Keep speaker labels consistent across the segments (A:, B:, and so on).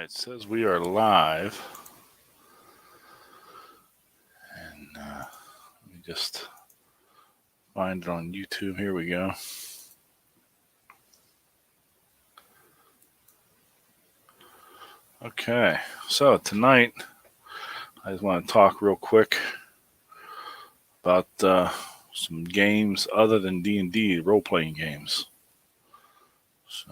A: It says we are live. And let me just find it on YouTube. Here we go. Okay, so tonight I just want to talk real quick about some games other than D&D, role-playing games. So,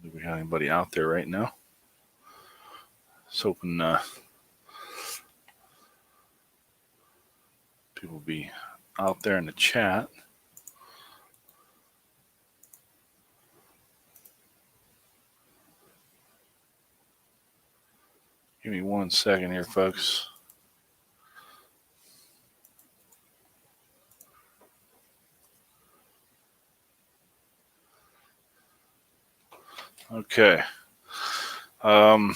A: do we have anybody out there right now? Just hoping people will be out there in the chat. Give me 1 second here, folks. Okay. Let me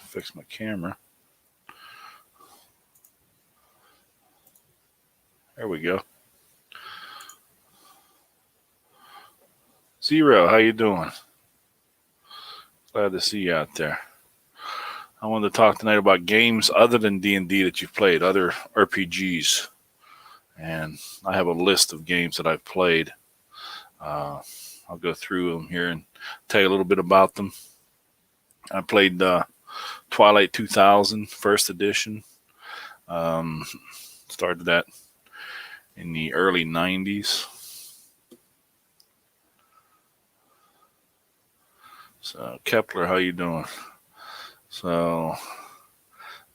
A: fix my camera. There we go. Zero, how you doing? Glad to see you out there. I wanted to talk tonight about games other than D&D that you've played, other RPGs. And I have a list of games that I've played. I'll go through them here and tell you a little bit about them. I played Twilight 2000 first edition. Started that in the early 90s. So Kepler, how you doing? So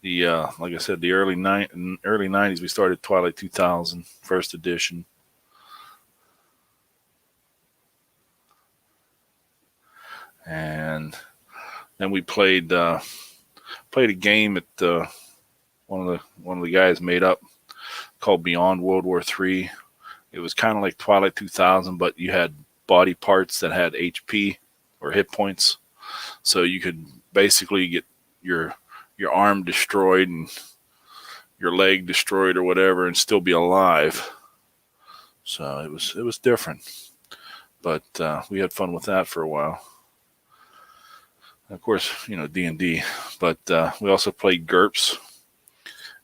A: the like I said, the early 90s we started Twilight 2000 first edition. And then we played a game that one of the guys made up called Beyond World War III. It was kind of like Twilight 2000, but you had body parts that had HP or hit points, so you could basically get your arm destroyed and your leg destroyed or whatever, and still be alive. So it was different, but we had fun with that for a while. Of course, you know, D&D, but we also played GURPS,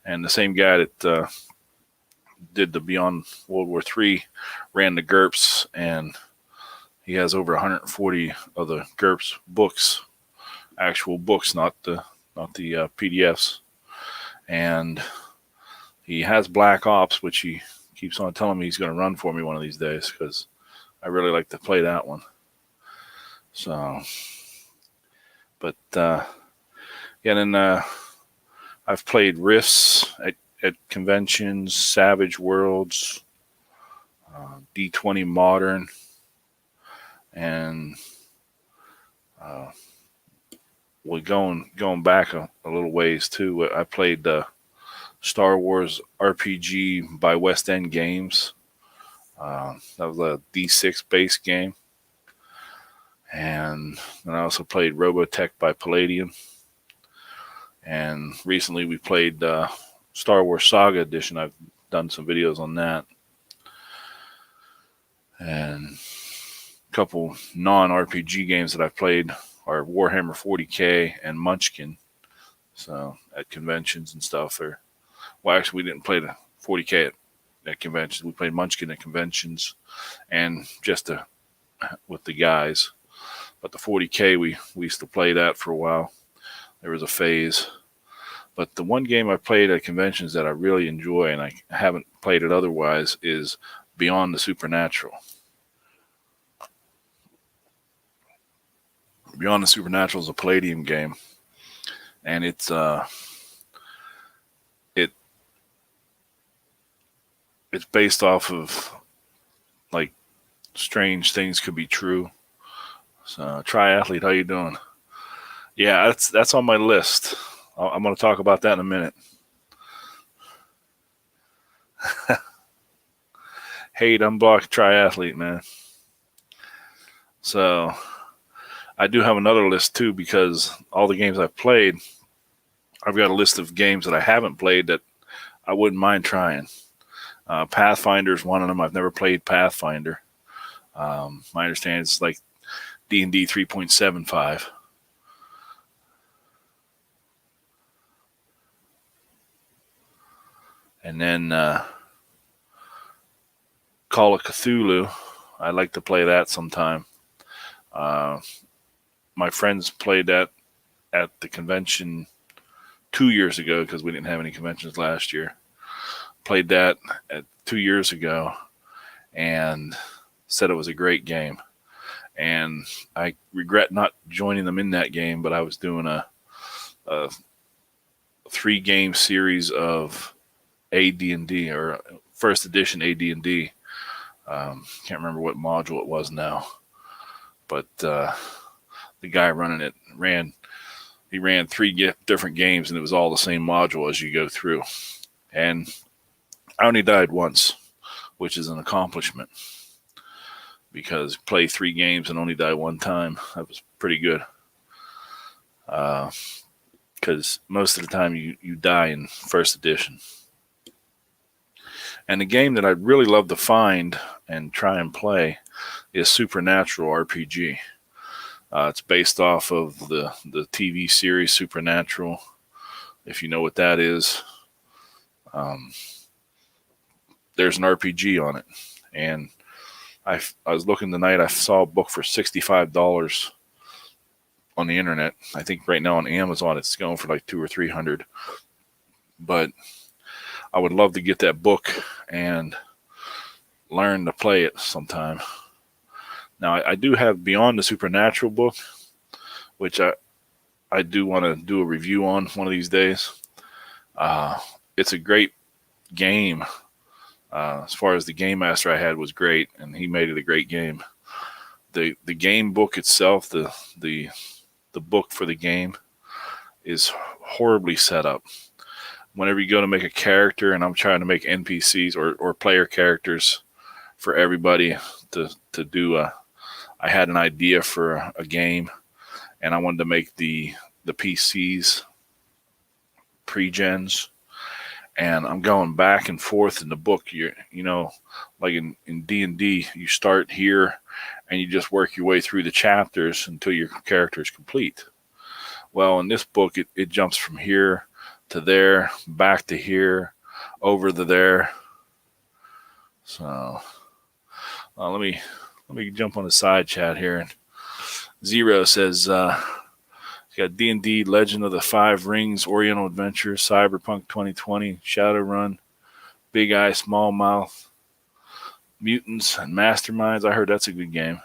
A: and the same guy that did the Beyond World War III ran the GURPS, and he has over 140 of the GURPS books, actual books, not the PDFs, and he has Black Ops, which he keeps on telling me he's going to run for me one of these days because I really like to play that one. So. But yeah, then I've played Rifts at conventions, Savage Worlds, D20 Modern, and we're going back a little ways too. I played Star Wars RPG by West End Games. That was a D6 based game. And then I also played Robotech by Palladium. And recently we played Star Wars Saga Edition. I've done some videos on that. And a couple non-RPG games that I've played are Warhammer 40K and Munchkin. So at conventions and stuff. Well, actually, we didn't play the 40K at conventions. We played Munchkin at conventions and just with the guys. But the 40K, we used to play that for a while. There was a phase. But the one game I played at conventions that I really enjoy, and I haven't played it otherwise, is Beyond the Supernatural. Beyond the Supernatural is a Palladium game. And it's based off of, like, strange things could be true. So, Triathlete, how you doing? Yeah, that's on my list. I'm going to talk about that in a minute. Hate Unblocked Triathlete, man. So, I do have another list too, because all the games I've played, I've got a list of games that I haven't played that I wouldn't mind trying. Pathfinder is one of them. I've never played Pathfinder. My understanding is like D&D 3.75. And then Call of Cthulhu. I like to play that sometime. My friends played that at the convention 2 years ago because we didn't have any conventions last year. Played that 2 years ago and said it was a great game. And I regret not joining them in that game, but I was doing a 3-game series of AD&D, or first edition AD&D. Can't remember what module it was now, but the guy running it ran 3 different games, and it was all the same module as you go through. And I only died once, which is an accomplishment, because play 3 games and only die 1 time. That was pretty good. Because most of the time you die in first edition. And the game that I'd really love to find and try and play is Supernatural RPG. It's based off of the TV series Supernatural, if you know what that is. There's an RPG on it. And I was looking tonight, I saw a book for $65 on the internet. I think right now on Amazon it's going for like $200 or $300. But I would love to get that book and learn to play it sometime. Now, I do have Beyond the Supernatural book, which I do want to do a review on one of these days. It's a great game. As far as the game master I had was great, and he made it a great game. The game book itself, the book for the game, is horribly set up. Whenever you go to make a character, and I'm trying to make NPCs or player characters for everybody to do I had an idea for a game, and I wanted to make the PCs pre-gens, and I'm going back and forth in the book. You know, like in D&D, you start here and you just work your way through the chapters until your character is complete. Well, in this book, it jumps from here to there, back to here, over to there. So let me jump on the side chat here. Zero says, got D&D, Legend of the Five Rings, Oriental Adventure, Cyberpunk 2020, Shadowrun, Big Eye, Small Mouth, Mutants, and Masterminds. I heard that's a good game.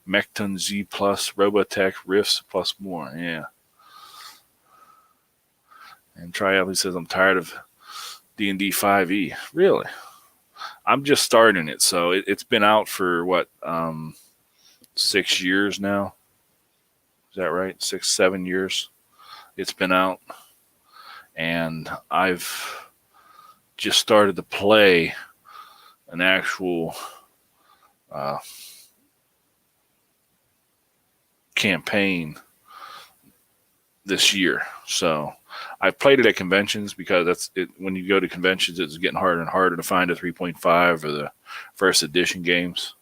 A: Mechton Z+, Robotech, Rifts, plus more. Yeah. And Triathlete says, I'm tired of D&D 5e. Really? I'm just starting it, so it's been out for, 6 years now? Is that right? 6, 7 years it's been out. And I've just started to play an actual campaign this year. So I've played it at conventions because that's it. When you go to conventions, it's getting harder and harder to find a 3.5 or the first edition games.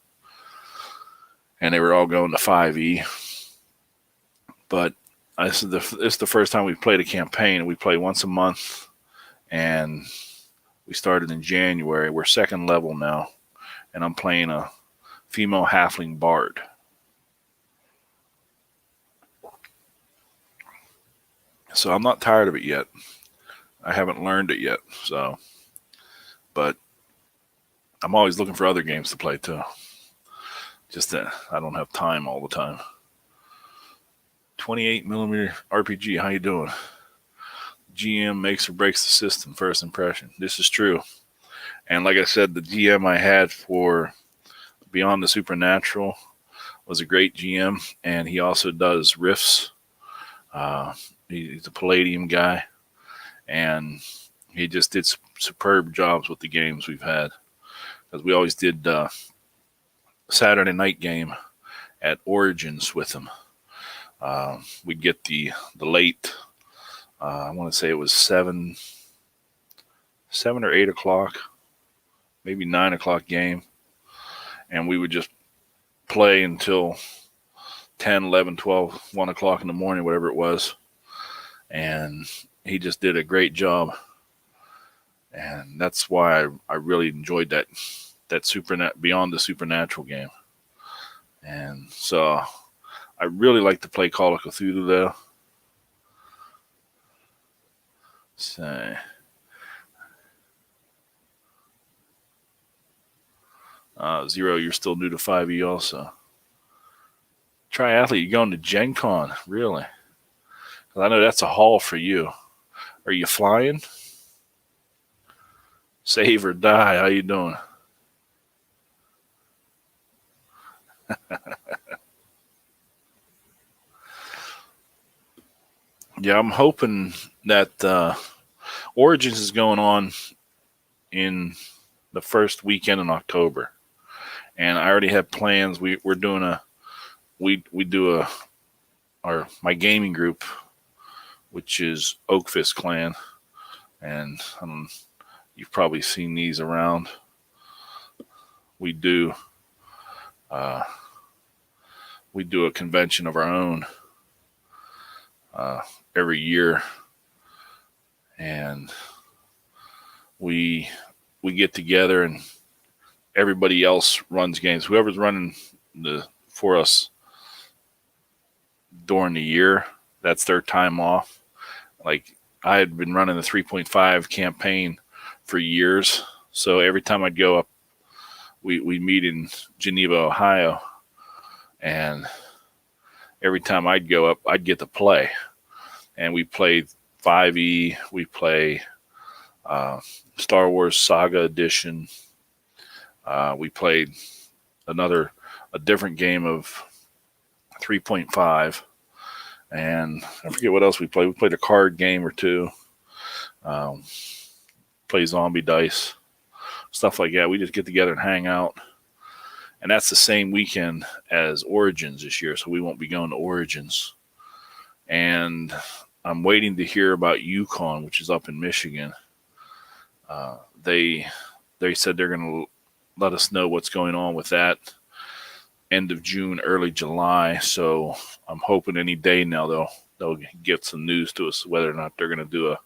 A: And they were all going to 5e. But this is the first time we've played a campaign. We play once a month, and we started in January. We're second level now, and I'm playing a female halfling bard. So I'm not tired of it yet. I haven't learned it yet. So, but I'm always looking for other games to play too. Just that I don't have time all the time. 28mm RPG, how you doing? GM makes or breaks the system, first impression. This is true. And like I said, the GM I had for Beyond the Supernatural was a great GM, and he also does riffs. He's a Palladium guy, and he just did superb jobs with the games we've had. Because we always did Saturday night game at Origins with him. We'd get the late, I want to say it was 7 or 8 o'clock, maybe 9 o'clock game. And we would just play until 10, 11, 12, 1 o'clock in the morning, whatever it was. And he just did a great job. And that's why I really enjoyed that Beyond the Supernatural game. And so I really like to play Call of Cthulhu, though. So, Zero, you're still new to 5e also. Triathlete, you're going to Gen Con, really? Because I know that's a haul for you. Are you flying? Save or die, how you doing? Yeah, I'm hoping that Origins is going on in the first weekend in October, and I already have plans. We're doing my gaming group, which is Oak Fist Clan, and you've probably seen these around. We do a convention of our own every year, and we get together, and everybody else runs games. Whoever's running for us during the year, that's their time off. Like, I had been running the 3.5 campaign for years, so every time I'd go up, we meet in Geneva, Ohio, and every time I'd go up, I'd get to play. And we played 5e, we play Star Wars Saga Edition. We played a different game of 3.5, and I forget what else we played. We played a card game or two, play zombie dice, stuff like that. We just get together and hang out, and that's the same weekend as Origins this year, so we won't be going to Origins. And I'm waiting to hear about Yukon, which is up in Michigan. They said they're going to let us know what's going on with that end of June, early July. So I'm hoping any day now they'll get some news to us whether or not they're going to do a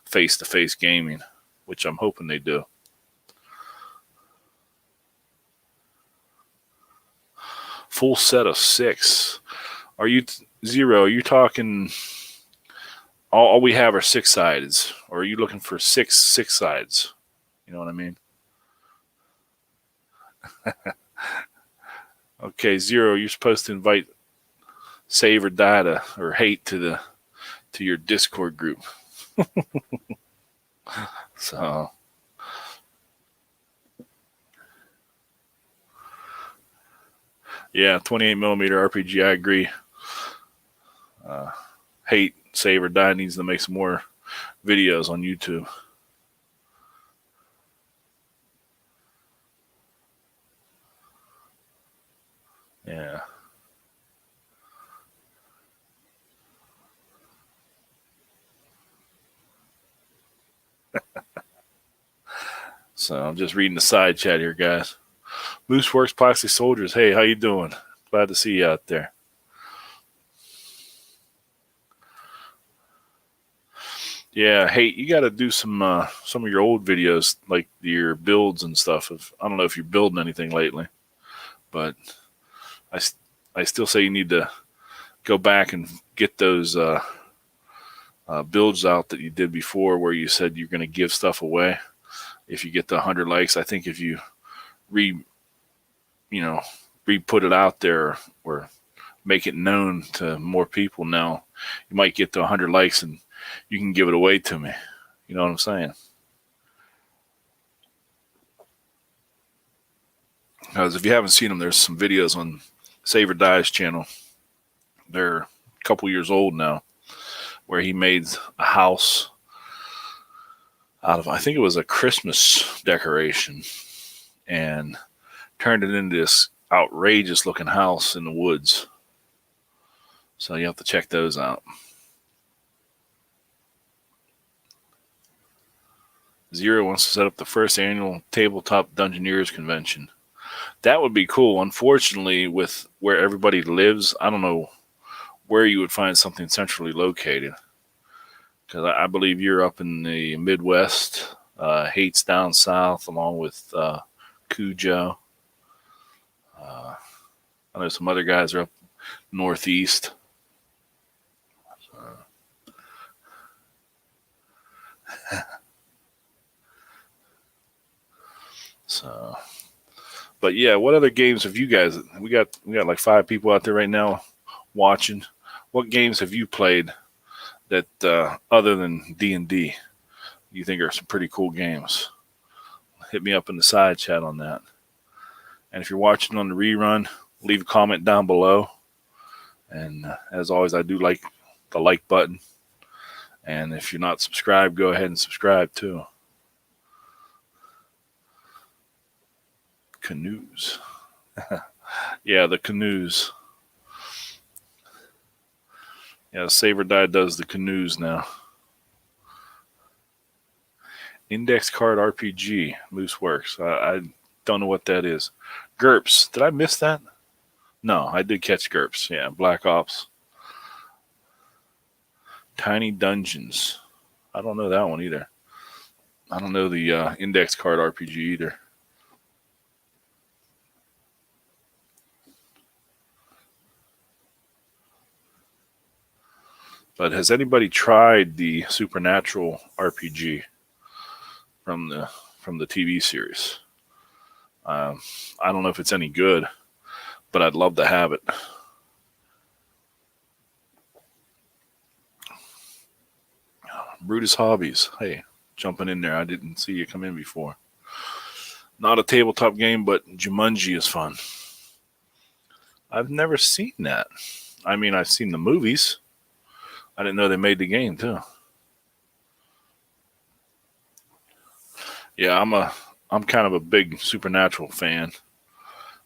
A: face-to-face gaming, which I'm hoping they do. Full set of 6. Are you Zero? Are you talking? All we have are 6 sides, or are you looking for six sides? You know what I mean? Okay, Zero, you're supposed to invite Save or Die or Hate to your Discord group. So, yeah, 28mm RPG. I agree. Hate, Save or Die needs to make some more videos on YouTube. Yeah. So I'm just reading the side chat here, guys. Moose Works Plastic Soldiers. Hey, how you doing? Glad to see you out there. Yeah, hey, you got to do some of your old videos, like your builds and stuff. I don't know if you're building anything lately, but I still say you need to go back and get those builds out that you did before, where you said you're going to give stuff away. If you get the 100 likes, I think if you re-put it out there or make it known to more people now, you might get to 100 likes and you can give it away to me. You know what I'm saying? Because if you haven't seen them, there's some videos on Save or Die's channel. They're a couple years old now, where he made a house out of, I think it was a Christmas decoration, and turned it into this outrageous looking house in the woods. So you have to check those out. Zero wants to set up the first annual Tabletop Dungeoneers convention. That would be cool. Unfortunately, with where everybody lives, I don't know where you would find something centrally located. Because I believe you're up in the Midwest, Hates down south, along with Cujo. I know some other guys are up northeast. So, but yeah, what other games have you guys? We got like 5 people out there right now watching. What games have you played that other than D&D you think are some pretty cool games? Hit me up in the side chat on that. And if you're watching on the rerun, leave a comment down below. And as always, I do like the like button. And if you're not subscribed, go ahead and subscribe too. Canoes. Yeah, the canoes. Yeah, Saber Die does the canoes now. Index card RPG, Moose Works. I don't know what that is. GURPS. Did I miss that? No, I did catch GURPS. Yeah, Black Ops. Tiny Dungeons. I don't know that one either. I don't know the index card RPG either. But has anybody tried the Supernatural RPG from the TV series? I don't know if it's any good, but I'd love to have it. Brutus Hobbies. Hey, jumping in there. I didn't see you come in before. Not a tabletop game, but Jumanji is fun. I've never seen that. I mean, I've seen the movies. I didn't know they made the game too. Yeah, I'm kind of a big Supernatural fan.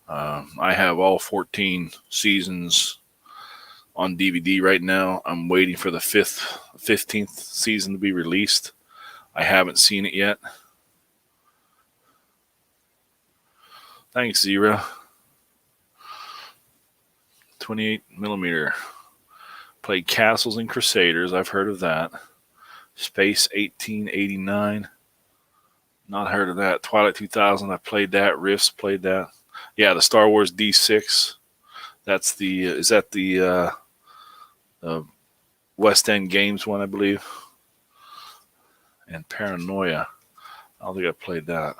A: I have all 14 seasons on DVD right now. I'm waiting for the 15th season to be released. I haven't seen it yet. Thanks, Zero. 28mm. Played Castles and Crusaders. I've heard of that. Space 1889. Not heard of that. Twilight 2000. I played that. Rifts played that. Yeah, the Star Wars D6. That's the is that the West End Games one, I believe. And Paranoia. I don't think I played that.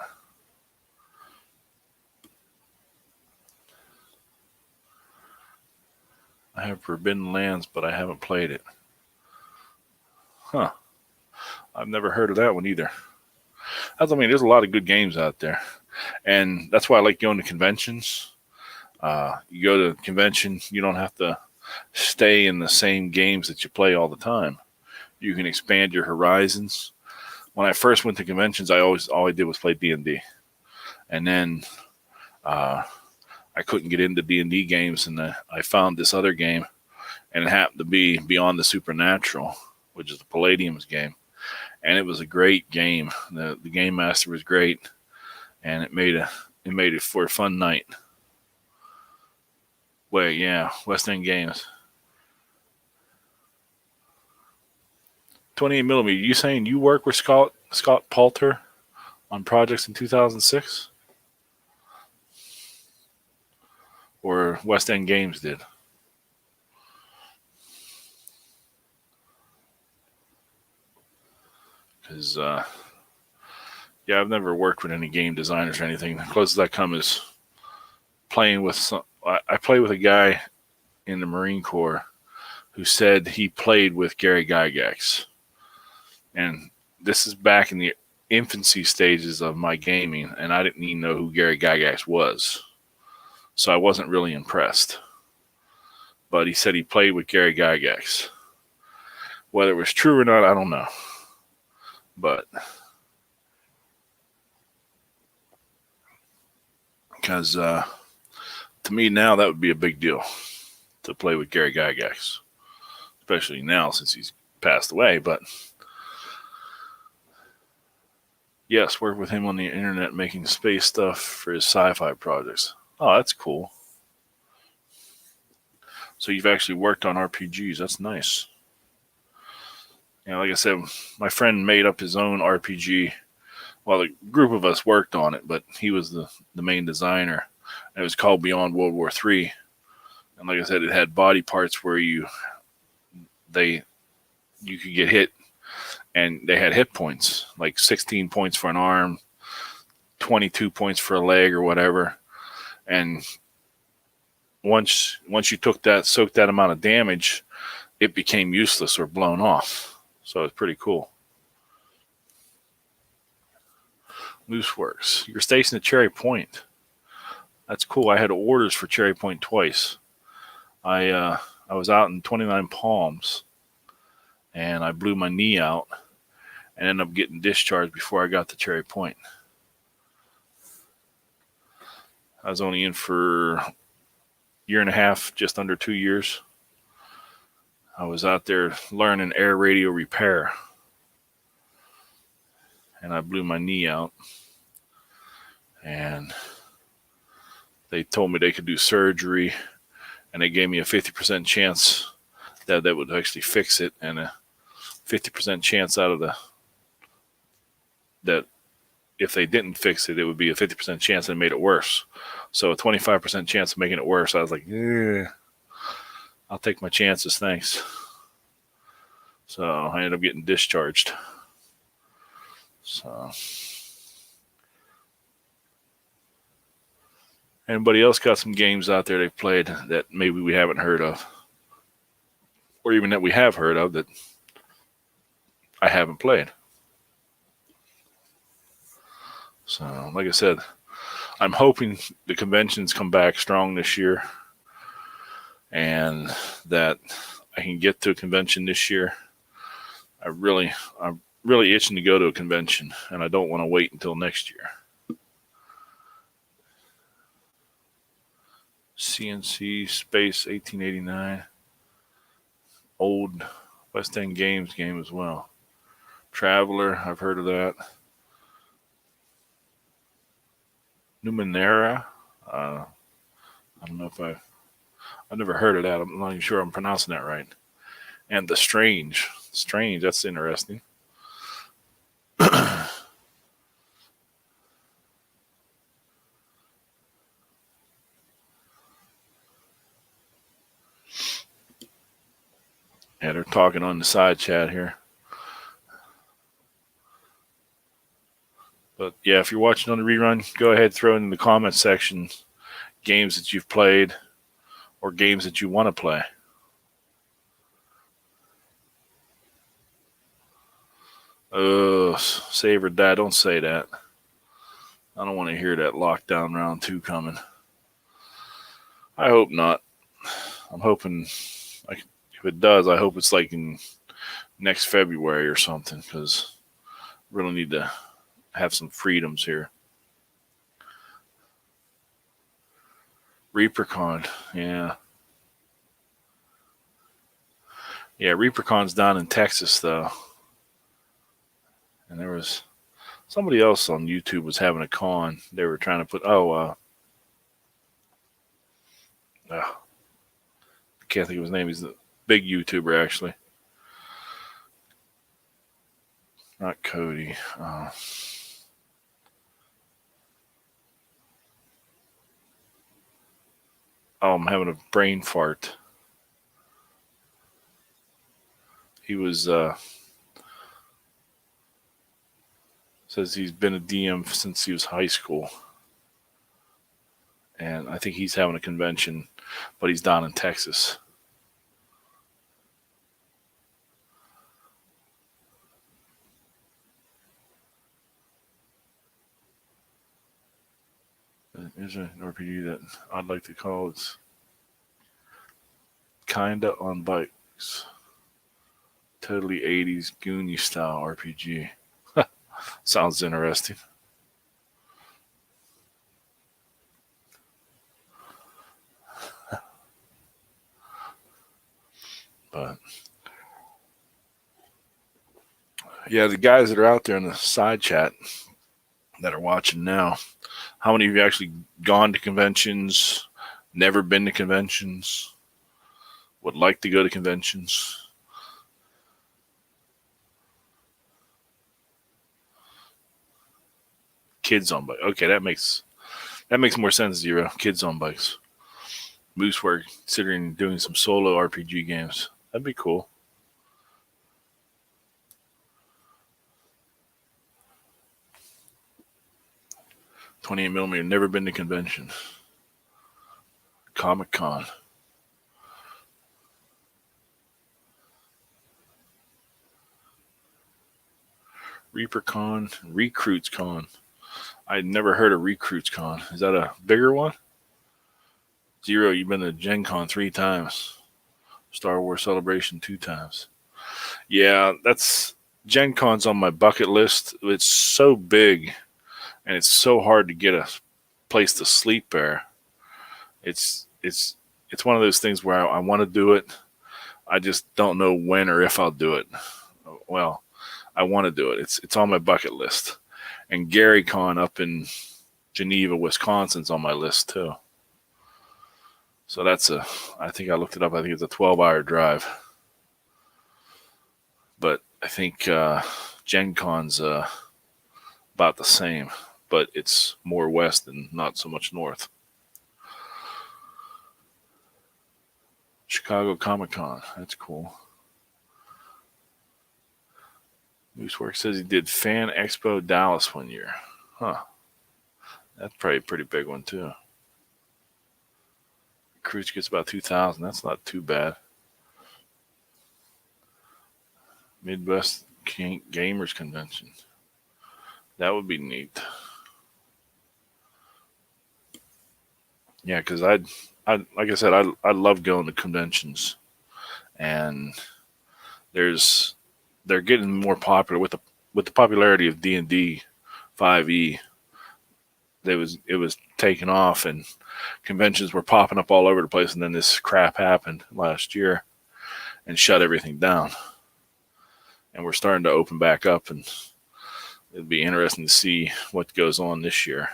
A: I have Forbidden Lands, but I haven't played it. Huh. I've never heard of that one either. I mean, there's a lot of good games out there. And that's why I like going to conventions. You go to a convention, you don't have to stay in the same games that you play all the time. You can expand your horizons. When I first went to conventions, all I did was play D&D. And then I couldn't get into D&D games, and I found this other game, and it happened to be Beyond the Supernatural, which is the Palladium's game. And it was a great game. The game master was great, and it made it for a fun night. Wait, yeah, West End Games. 28mm. You saying you work with Scott Palter on projects in 2006? Or West End Games did? Because, yeah, I've never worked with any game designers or anything. The closest I come is playing with some. I play with a guy in the Marine Corps who said he played with Gary Gygax. And this is back in the infancy stages of my gaming, and I didn't even know who Gary Gygax was. So I wasn't really impressed. But he said he played with Gary Gygax. Whether it was true or not, I don't know. But because to me now that would be a big deal to play with Gary Gygax, especially now since he's passed away. But yes, work with him on the internet making space stuff for his sci-fi projects. Oh, that's cool. So you've actually worked on RPGs. That's nice. You know, like I said, my friend made up his own RPG. Well, the group of us worked on it, but he was the main designer. It was called Beyond World War III. And like I said, it had body parts where you could get hit, and they had hit points, like 16 points for an arm, 22 points for a leg or whatever. And once you soaked that amount of damage, it became useless or blown off. So it's pretty cool. Loose Works. You're stationed at Cherry Point. That's cool. I had orders for Cherry Point twice. I was out in 29 Palms, and I blew my knee out and ended up getting discharged before I got to Cherry Point. I was only in for a year and a half, just under 2 years. I was out there learning air radio repair, and I blew my knee out. And they told me they could do surgery, and they gave me a 50% chance that would actually fix it, and a 50% chance that if they didn't fix it, it would be a 50% chance that it made it worse. So a 25% chance of making it worse. I was like, yeah, I'll take my chances, thanks. So I ended up getting discharged. So anybody else got some games out there they've played that maybe we haven't heard of? Or even that we have heard of that I haven't played? So, like I said, I'm hoping the conventions come back strong this year and that I can get to a convention this year. I'm really itching to go to a convention, and I don't want to wait until next year. CNC Space 1889. Old West End Games game as well. Traveler, I've heard of that. Numenera. I don't know if I've never heard of that. I'm not even sure I'm pronouncing that right. And The Strange. Strange, that's interesting. Yeah, they're talking on the side chat here. But yeah, if you're watching on the rerun, go ahead, throw in the comment section games that you've played or games that you want to play. Save or die. Don't say that. I don't want to hear that lockdown round 2 coming. I hope not. I'm hoping, if it does, I hope it's like in next February or something, because I really need to have some freedoms here. ReaperCon, yeah. Yeah, ReaperCon's down in Texas, though. And there was somebody else on YouTube was having a con. They were trying to put, I can't think of his name. He's a big YouTuber, actually. Not Cody. I'm having a brain fart. He was, says he's been a DM since he was high school. And I think he's having a convention, but he's down in Texas. There's an RPG that I'd like to call it's Kinda on Bikes. Totally 80s Goonie style RPG. Sounds interesting. But yeah, the guys that are out there in the side chat that are watching now, How many of you actually gone to conventions, never been to conventions, would like to go to conventions? Kids on bikes. Okay, that makes more sense, Zero. Kids on bikes. Moose were considering doing some solo RPG games. That'd be cool. .28mm. Never been to convention. Comic Con. Reaper Con. Recruits Con. I'd never heard of Recruits Con. Is that a bigger one? Zero, you've been to Gen Con 3 times. Star Wars Celebration 2 times. Yeah, that's Gen Con's on my bucket list. It's so big and it's so hard to get a place to sleep there. It's one of those things where I want to do it. I just don't know when or if I'll do it. Well, I want to do it. It's on my bucket list. And Gary Con up in Geneva, Wisconsin's on my list too. So I think I looked it up. I think it's a 12-hour drive. But I think Gen Con's about the same, but it's more west and not so much north. Chicago Comic Con. That's cool. Moosework says he did Fan Expo Dallas one year. Huh. That's probably a pretty big one, too. Cruise gets about 2,000. That's not too bad. Midwest Gamers Convention. That would be neat. Yeah, because like I said, I love going to conventions, and they're getting more popular with the popularity of D&D 5e. It was taking off, and conventions were popping up all over the place, and then this crap happened last year and shut everything down. And we're starting to open back up, and it'd be interesting to see what goes on this year.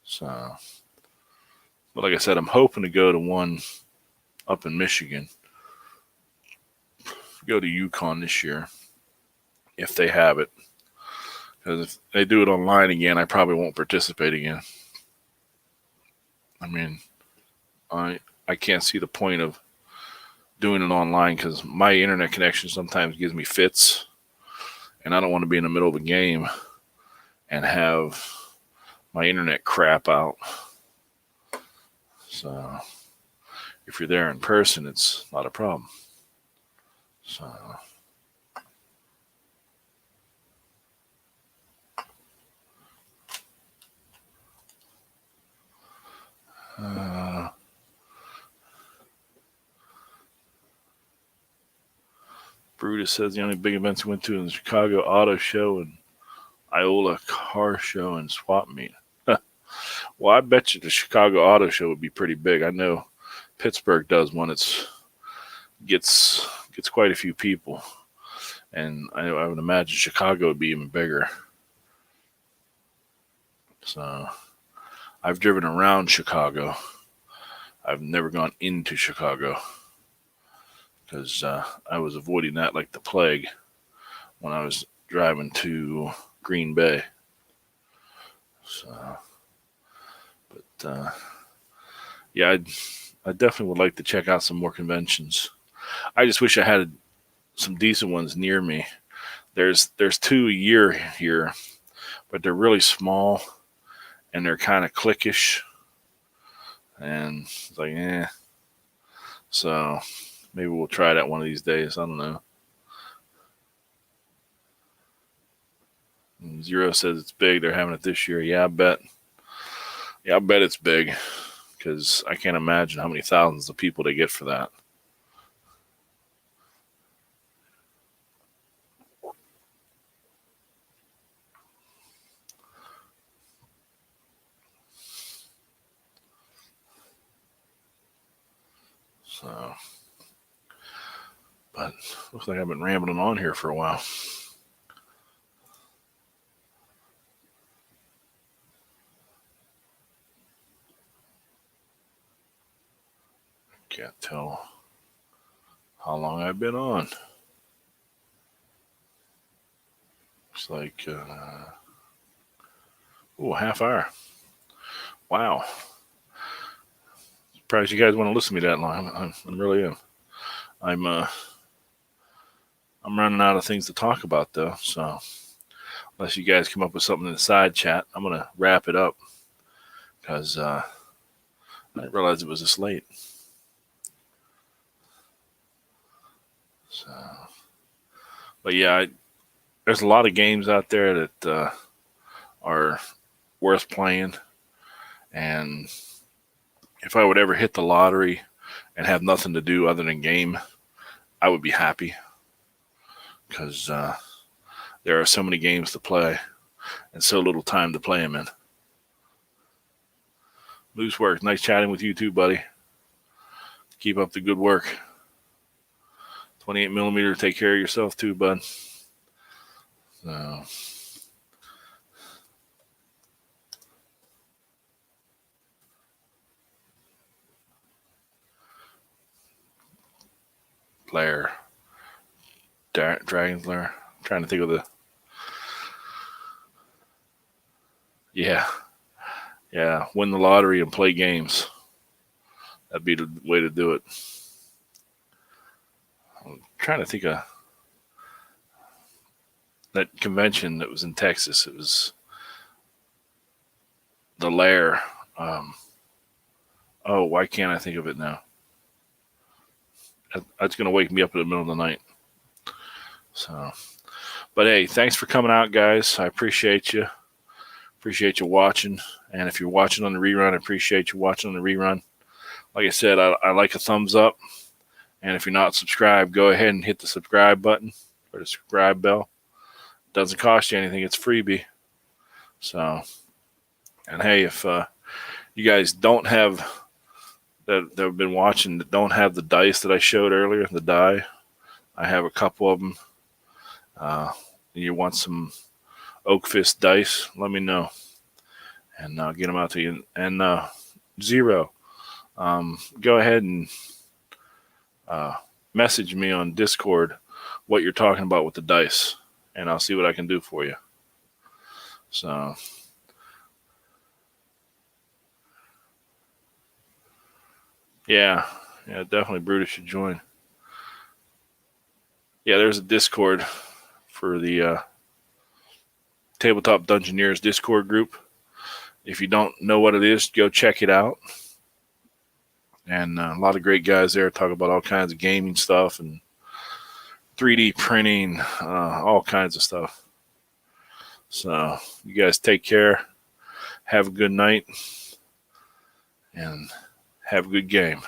A: So, but like I said, I'm hoping to go to one up in Michigan. Go to Yukon this year if they have it. Because if they do it online again, I probably won't participate again. I mean, I can't see the point of doing it online because my internet connection sometimes gives me fits, and I don't want to be in the middle of a game and have my internet crap out. So if you're there in person, it's not a problem. So Brutus says the only big events he went to in the Chicago Auto Show and Iola Car Show and Swap Meet. Well, I bet you the Chicago Auto Show would be pretty big. I know Pittsburgh does one. It gets quite a few people, and I would imagine Chicago would be even bigger. So I've driven around Chicago. I've never gone into Chicago because I was avoiding that like the plague when I was driving to Green Bay. So, but yeah, I definitely would like to check out some more conventions. I just wish I had some decent ones near me. There's 2 a year here, but they're really small and they're kind of cliquish. And it's like, eh. So maybe we'll try that one of these days. I don't know. And Zero says it's big. They're having it this year. Yeah, I bet. Yeah, I bet it's big because I can't imagine how many thousands of people they get for that. So, but looks like I've been rambling on here for a while. Can't tell how long I've been on. Looks like, a half hour. Wow. Surprised you guys want to listen to me that long. I really am. I'm running out of things to talk about, though. So unless you guys come up with something in the side chat, I'm going to wrap it up because I didn't realize it was this late. So, but yeah, there's a lot of games out there that are worth playing. And if I would ever hit the lottery and have nothing to do other than game, I would be happy because there are so many games to play and so little time to play them in. Loose work. Nice chatting with you too, buddy. Keep up the good work. 28 millimeter. Take care of yourself too, bud. So. Lair. Dragon's Lair. I'm trying to think of the. Yeah. Yeah. Win the lottery and play games. That'd be the way to do it. I'm trying to think of that convention that was in Texas. It was the Lair. Why can't I think of it now? That's going to wake me up in the middle of the night. So, but hey, thanks for coming out, guys. I appreciate you. Appreciate you watching. And if you're watching on the rerun, I appreciate you watching on the rerun. Like I said, I like a thumbs up. And if you're not subscribed, go ahead and hit the subscribe button or the subscribe bell. It doesn't cost you anything. It's freebie. So, and hey, if you guys don't have that have been watching that don't have the dice that I showed earlier, the die, I have a couple of them. You want some Oak Fist dice, let me know. And I'll get them out to you. And Zero, go ahead and message me on Discord what you're talking about with the dice. And I'll see what I can do for you. So... Yeah, definitely Brutus should join. Yeah, there's a Discord for the Tabletop Dungeoneers Discord group. If you don't know what it is, go check it out. And a lot of great guys there talk about all kinds of gaming stuff and 3D printing, all kinds of stuff. So you guys take care. Have a good night. And have a good game.